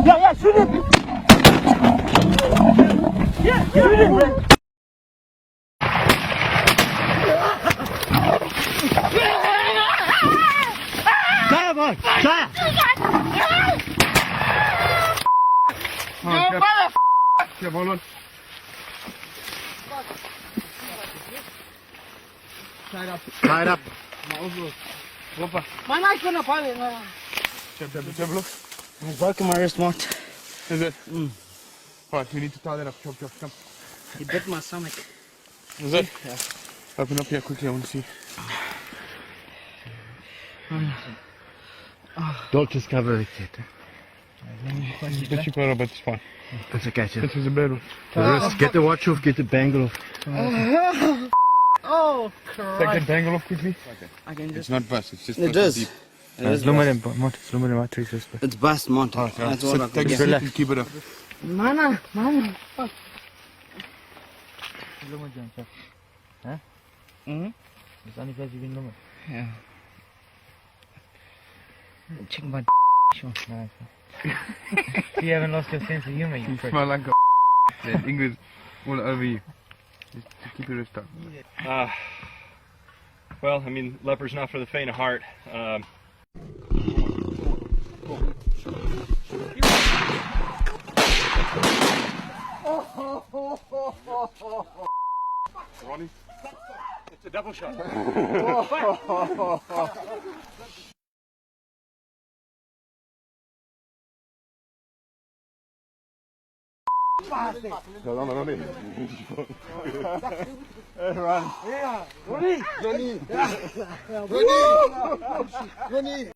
Yeah, shoot him. Yeah, shoot him, man. Fire, boy. Fire. Ja, hold on. Tie it up. Hoppa. My knife's gonna fall in. Chop, look. I broke my wrist, Mont. Is it? Alright, we need to tie that up. Chop, come. He bit my stomach. Is it? Yeah. Open up here quickly, I want to see. Don't just cover it yet. It's a bit cheaper, but it's fine. It's okay, This is a bad one. The wrist, get the watch off, get the bangle off. Oh, Take that bangle off quickly. I can It's just. not bust, it's just It busted is. deep. Slow mo matrix. It's bust, Mont. Alright, That's so all I take can a get. seat and keep it up. Mana. Slow mo dyan, sir. Ha? Mhm. Saan ka si Binlo mo? Yeah. Check my Nice. You haven't lost your sense of humor, you You prick. smell like a that English all over you. Just keep your wrist up. Well, I mean, leopard's not for the faint of heart. Ronnie? It's a double shot. No, Ronnie. Ronnie! Ronnie!